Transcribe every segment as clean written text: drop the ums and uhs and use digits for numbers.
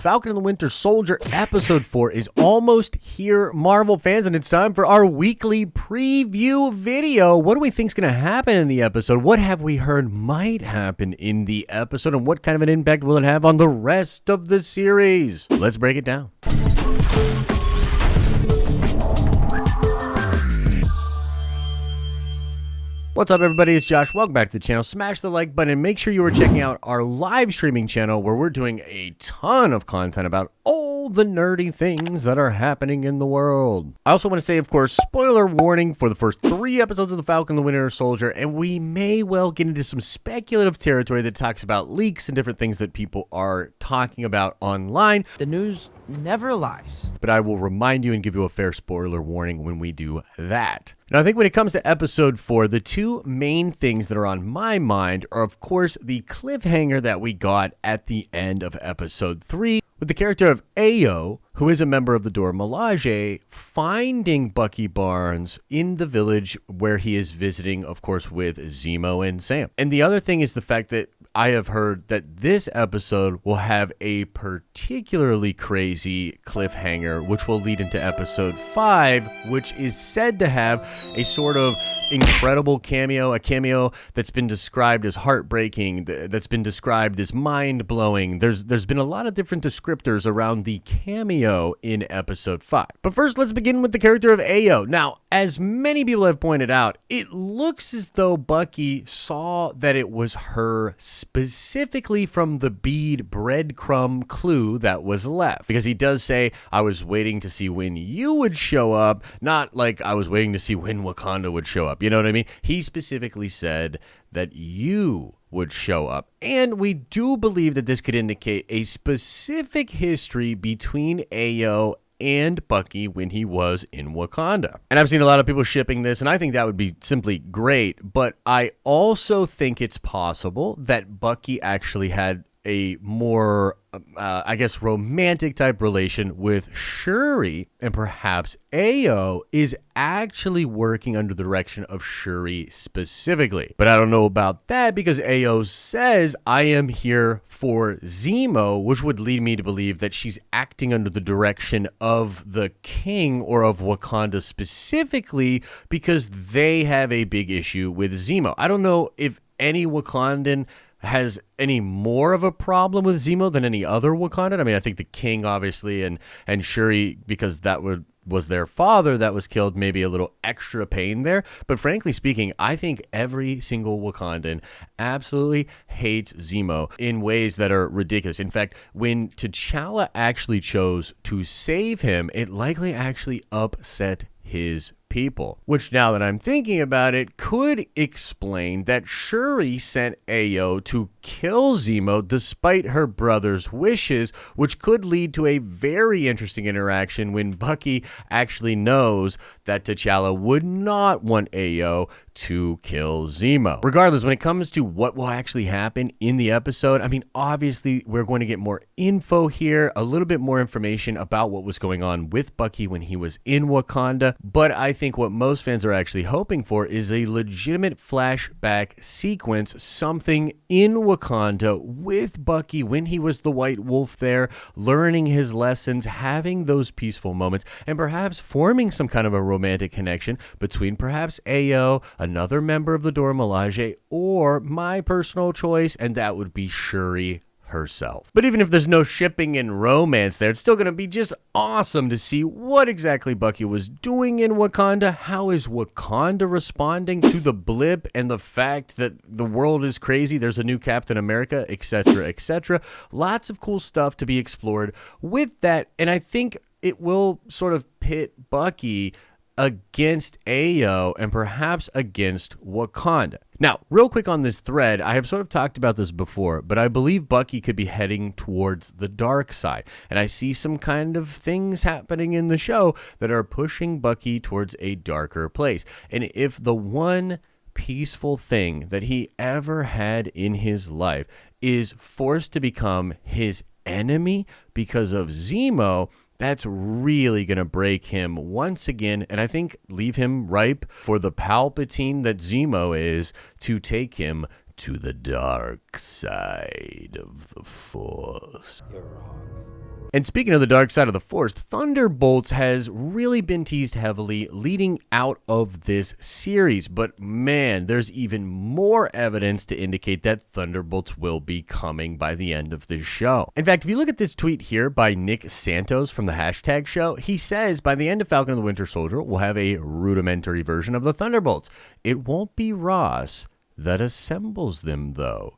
Falcon and the Winter Soldier episode 4 is almost here, Marvel fans, and it's time for our weekly preview video. What do we think is going to happen in the episode? What have we heard might happen in the episode? And what kind of an impact will it have on the rest of the series? Let's break it down. What's up, everybody? It's Josh. Welcome back to the channel. Smash the like button and make sure you are checking out our live streaming channel where we're doing a ton of content about all the nerdy things that are happening in the world. I also want to say, of course, spoiler warning for the first 3 episodes of the Falcon and the Winter Soldier, and we may well get into some speculative territory that talks about leaks and different things that people are talking about online. The news never lies. But I will remind you and give you a fair spoiler warning when we do that. Now, I think when it comes to episode 4, the 2 main things that are on my mind are, of course, the cliffhanger that we got at the end of episode 3 with the character of Ayo, who is a member of the Doramalja, finding Bucky Barnes in the village where he is visiting, of course, with Zemo and Sam. And the other thing is the fact that I have heard that this episode will have a particularly crazy cliffhanger, which will lead into episode 5, which is said to have a sort of incredible cameo, a cameo that's been described as heartbreaking, that's been described as mind-blowing. There's been a lot of different descriptors around the cameo in episode 5. But first, let's begin with the character of Ayo. Now, as many people have pointed out, it looks as though Bucky saw that it was her specifically from the bead breadcrumb clue that was left. Because he does say, I was waiting to see when you would show up, not like I was waiting to see when Wakanda would show up. You know what I mean? He specifically said that you would show up. And we do believe that this could indicate a specific history between Ayo and Bucky when he was in Wakanda. And I've seen a lot of people shipping this, and I think that would be simply great, but I also think it's possible that Bucky actually had a more, I guess, romantic type relation with Shuri, and perhaps Ayo is actually working under the direction of Shuri specifically. But I don't know about that because Ayo says, I am here for Zemo, which would lead me to believe that she's acting under the direction of the king or of Wakanda specifically because they have a big issue with Zemo. I don't know if any Wakandan has any more of a problem with Zemo than any other Wakandan. I mean, I think the king, obviously, and Shuri, because that was their father that was killed, maybe a little extra pain there. But frankly speaking, I think every single Wakandan absolutely hates Zemo in ways that are ridiculous. In fact, when T'Challa actually chose to save him, it likely actually upset his people, which, now that I'm thinking about it, could explain that Shuri sent Ayo to kill Zemo despite her brother's wishes, which could lead to a very interesting interaction when Bucky actually knows that T'Challa would not want Ayo to kill Zemo. Regardless, when it comes to what will actually happen in the episode, I mean, obviously, we're going to get more info here, a little bit more information about what was going on with Bucky when he was in Wakanda, but I think what most fans are actually hoping for is a legitimate flashback sequence, something in Wakanda with Bucky when he was the White Wolf there, learning his lessons, having those peaceful moments, and perhaps forming some kind of a romantic connection between perhaps Ayo, another member of the Doramalja, or my personal choice, and that would be Shuri herself. But even if there's no shipping and romance there, it's still going to be just awesome to see what exactly Bucky was doing in Wakanda. How is Wakanda responding to the blip and the fact that the world is crazy, there's a new Captain America, etc., etc. Lots of cool stuff to be explored with that, and I think it will sort of pit Bucky against Ayo and perhaps against Wakanda. Now, real quick on this thread, I have sort of talked about this before, but I believe Bucky could be heading towards the dark side. And I see some kind of things happening in the show that are pushing Bucky towards a darker place. And if the one peaceful thing that he ever had in his life is forced to become his enemy because of Zemo, that's really going to break him once again, and I think leave him ripe for the Palpatine that Zemo is to take him to the dark side of the Force. You're wrong. And speaking of the dark side of the Force, Thunderbolts has really been teased heavily leading out of this series. But man, there's even more evidence to indicate that Thunderbolts will be coming by the end of this show. In fact, if you look at this tweet here by Nick Santos from the hashtag show, he says by the end of Falcon and the Winter Soldier, we'll have a rudimentary version of the Thunderbolts. It won't be Ross that assembles them, though. ...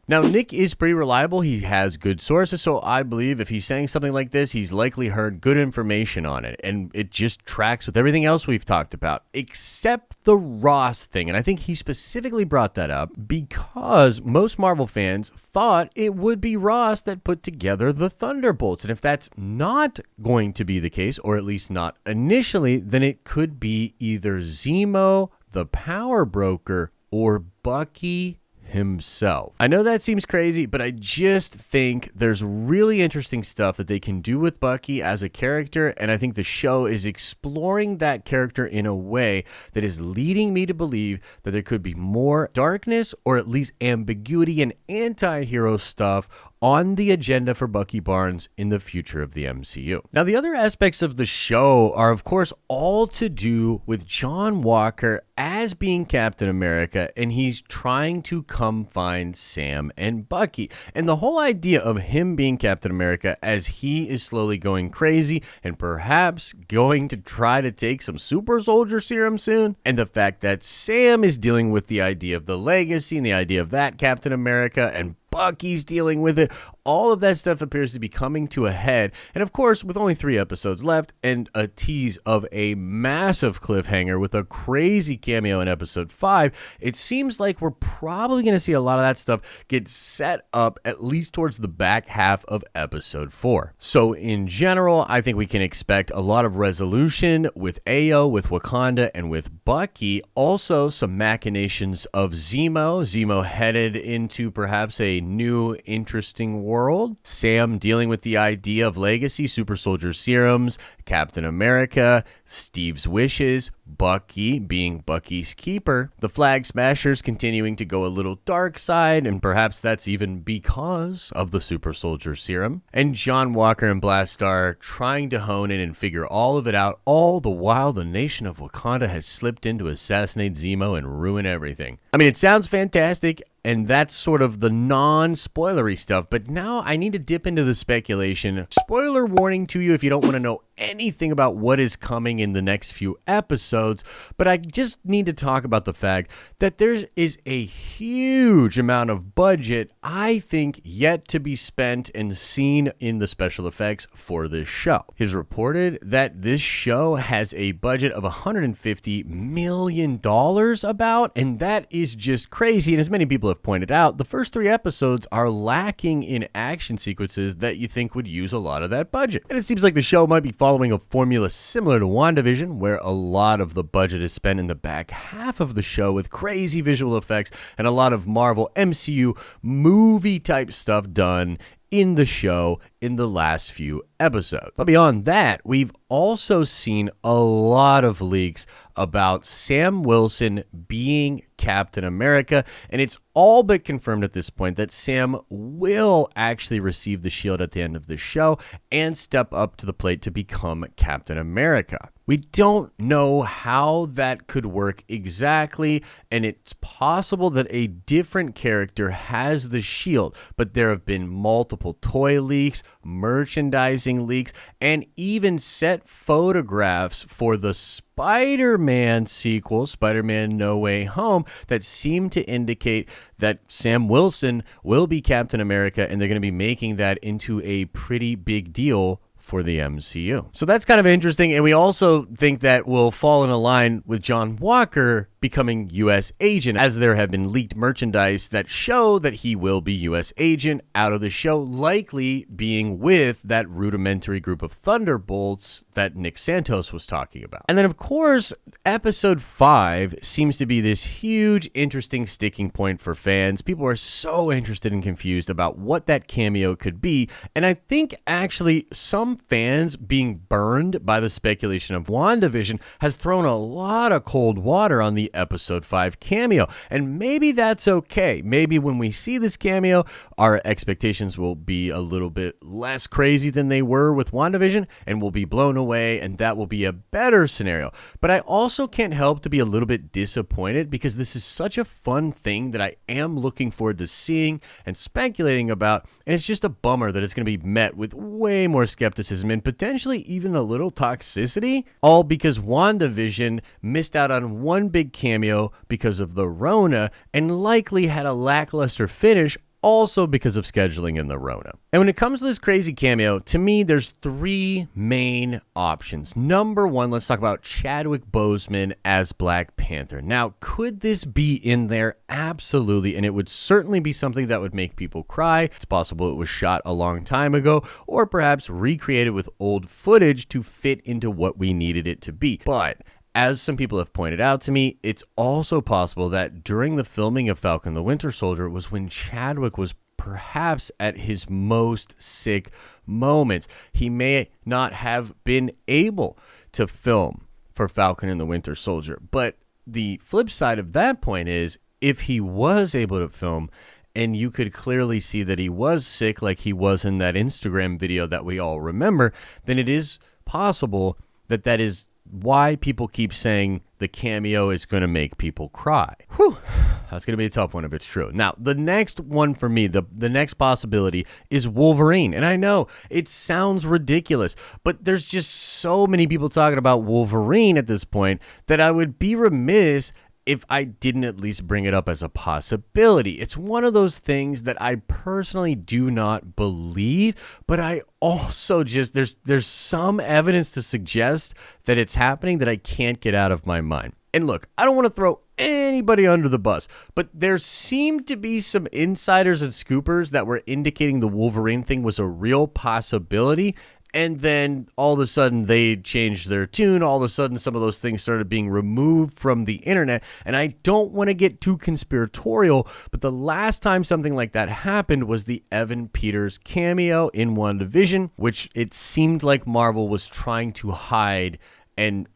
Now, Nick is pretty reliable. He has good sources, so I believe if he's saying something like this, he's likely heard good information on it, and it just tracks with everything else we've talked about, except the Ross thing. And I think he specifically brought that up because most Marvel fans thought it would be Ross that put together the Thunderbolts. And if that's not going to be the case, or at least not initially, then it could be either Zemo, the Power Broker, or Bucky himself. I know that seems crazy, but I just think there's really interesting stuff that they can do with Bucky as a character, and I think the show is exploring that character in a way that is leading me to believe that there could be more darkness or at least ambiguity and anti-hero stuff on the agenda for Bucky Barnes in the future of the MCU. Now, the other aspects of the show are, of course, all to do with John Walker as being Captain America, and he's trying to come find Sam and Bucky. And the whole idea of him being Captain America as he is slowly going crazy and perhaps going to try to take some super soldier serum soon, and the fact that Sam is dealing with the idea of the legacy and the idea of that Captain America, and Bucky's dealing with it. All of that stuff appears to be coming to a head. And of course, with only 3 episodes left and a tease of a massive cliffhanger with a crazy cameo in episode 5, it seems like we're probably going to see a lot of that stuff get set up at least towards the back half of episode 4. So in general, I think we can expect a lot of resolution with Ayo, with Wakanda, and with Bucky. Also, some machinations of Zemo. Zemo headed into perhaps a new, interesting world. Sam dealing with the idea of legacy, super soldier serums, Captain America, Steve's wishes, Bucky being Bucky's keeper, the Flag Smashers continuing to go a little dark side, and perhaps that's even because of the super soldier serum, and John Walker and Blastar trying to hone in and figure all of it out, all the while the nation of Wakanda has slipped in to assassinate Zemo and ruin everything. I mean, it sounds fantastic, and that's sort of the non-spoilery stuff, but now I need to dip into the speculation. Spoiler warning to you if you don't want to know anything about what is coming in the next few episodes, but I just need to talk about the fact that there is a huge amount of budget, I think, yet to be spent and seen in the special effects for this show. It is reported that this show has a budget of $150 million about, and that is just crazy. And as many people have pointed out, the first 3 episodes are lacking in action sequences that you think would use a lot of that budget. And it seems like the show might be following a formula similar to WandaVision, where a lot of the budget is spent in the back half of the show with crazy visual effects and a lot of Marvel MCU movie type stuff done in the show in the last few episodes. But beyond that, we've also seen a lot of leaks about Sam Wilson being Captain America, and it's all but confirmed at this point that Sam will actually receive the shield at the end of the show and step up to the plate to become Captain America. We don't know how that could work exactly, and it's possible that a different character has the shield, but there have been multiple toy leaks, merchandising leaks, and even set photographs for the Spider-Man sequel, Spider-Man No Way Home, that seem to indicate that Sam Wilson will be Captain America, and they're going to be making that into a pretty big deal for the MCU. So that's kind of interesting, and we also think that will fall in a line with John Walker becoming U.S. agent, as there have been leaked merchandise that show that he will be U.S. agent out of the show, likely being with that rudimentary group of Thunderbolts that Nick Santos was talking about. And then, of course, episode 5 seems to be this huge, interesting sticking point for fans. People are so interested and confused about what that cameo could be, and I think actually some fans being burned by the speculation of WandaVision has thrown a lot of cold water on the the episode 5 cameo. And maybe that's okay. Maybe when we see this cameo, our expectations will be a little bit less crazy than they were with WandaVision, and we'll be blown away, and that will be a better scenario. But I also can't help to be a little bit disappointed because this is such a fun thing that I am looking forward to seeing and speculating about, and it's just a bummer that it's going to be met with way more skepticism and potentially even a little toxicity, all because WandaVision missed out on one big cameo because of the Rona and likely had a lackluster finish also because of scheduling in the Rona. And when it comes to this crazy cameo, to me, there's three main options. Number one, let's talk about Chadwick Boseman as Black Panther. Now, could this be in there? Absolutely. And it would certainly be something that would make people cry. It's possible it was shot a long time ago, or perhaps recreated with old footage to fit into what we needed it to be. But as some people have pointed out to me, it's also possible that during the filming of Falcon and the Winter Soldier was when Chadwick was perhaps at his most sick moments. He may not have been able to film for Falcon and the Winter Soldier. But the flip side of that point is, if he was able to film and you could clearly see that he was sick like he was in that Instagram video that we all remember, then it is possible that that is why people keep saying the cameo is going to make people cry. Whew, that's going to be a tough one if it's true. Now, the next one for me, the next possibility is Wolverine. And I know it sounds ridiculous, but there's just so many people talking about Wolverine at this point that I would be remiss if I didn't at least bring it up as a possibility. It's one of those things that I personally do not believe, but I also just, there's some evidence to suggest that it's happening that I can't get out of my mind. And look, I don't want to throw anybody under the bus, but there seemed to be some insiders and scoopers that were indicating the Wolverine thing was a real possibility. And then all of a sudden they changed their tune. All of a sudden some of those things started being removed from the internet. And I don't want to get too conspiratorial, but the last time something like that happened was the Evan Peters cameo in WandaVision, which it seemed like Marvel was trying to hide, and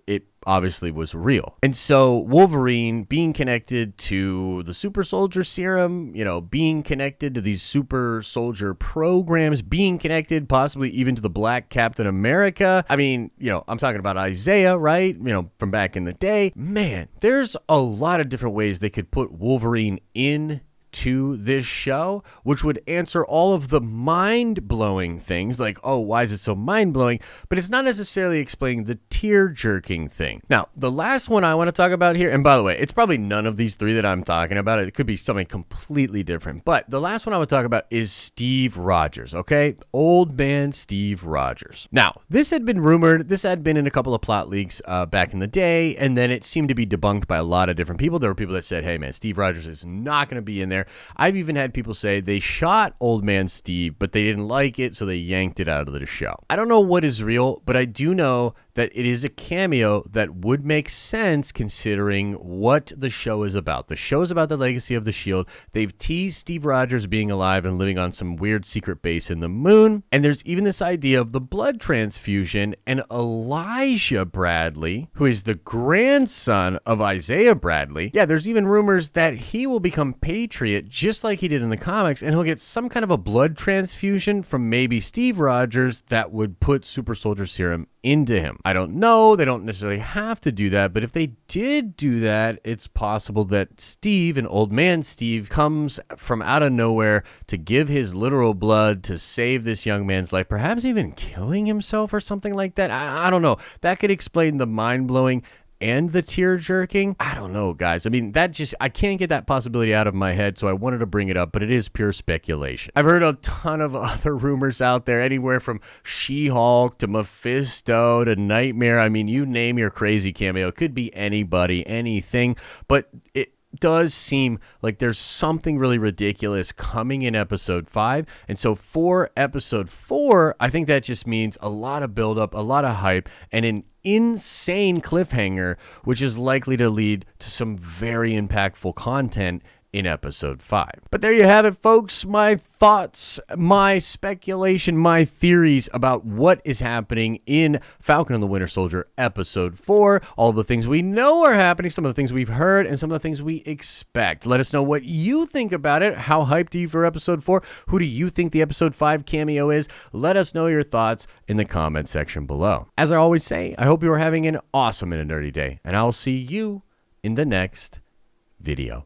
it obviously was real. And so Wolverine being connected to the super soldier serum, being connected to these super soldier programs, being connected possibly even to the Black Captain America. I mean, I'm talking about Isaiah, right? From back in the day. Man, there's a lot of different ways they could put Wolverine in to this show, which would answer all of the mind-blowing things like, oh, why is it so mind-blowing? But it's not necessarily explaining the tear-jerking thing. Now, the last one I want to talk about here, and by the way, it's probably none of these three that I'm talking about. It could be something completely different. But the last one I would talk about is Steve Rogers, okay? Old man Steve Rogers. Now, this had been rumored. This had been in a couple of plot leaks back in the day, and then it seemed to be debunked by a lot of different people. There were people that said, hey, man, Steve Rogers is not going to be in there. I've even had people say they shot Old Man Steve, but they didn't like it, so they yanked it out of the show. I don't know what is real, but I do know that it is a cameo that would make sense considering what the show is about. The show is about the legacy of the Shield. They've teased Steve Rogers being alive and living on some weird secret base in the moon. And there's even this idea of the blood transfusion, and Elijah Bradley, who is the grandson of Isaiah Bradley. Yeah, there's even rumors that he will become Patriot just like he did in the comics, and he'll get some kind of a blood transfusion from maybe Steve Rogers that would put super soldier serum into him. I don't know. They don't necessarily have to do that, but if they did do that, it's possible that Steve, and Old Man Steve, comes from out of nowhere to give his literal blood to save this young man's life, perhaps even killing himself or something like that. I don't know. That could explain the mind-blowing and the tear-jerking. I don't know, guys. I mean, I can't get that possibility out of my head, so I wanted to bring it up, but it is pure speculation. I've heard a ton of other rumors out there, anywhere from She-Hulk to Mephisto to Nightmare. I mean, you name your crazy cameo. It could be anybody, anything, but it does seem like there's something really ridiculous coming in episode 5. And so for episode 4, I think that just means a lot of buildup, a lot of hype, and an insane cliffhanger, which is likely to lead to some very impactful content in episode 5. But there you have it, folks. My thoughts, my speculation, my theories about what is happening in Falcon and the Winter Soldier episode 4. All of the things we know are happening, some of the things we've heard, and some of the things we expect. Let us know what you think about it. How hyped are you for episode 4? Who do you think the episode 5 cameo is? Let us know your thoughts in the comment section below. As I always say, I hope you are having an awesome and a nerdy day, and I'll see you in the next video.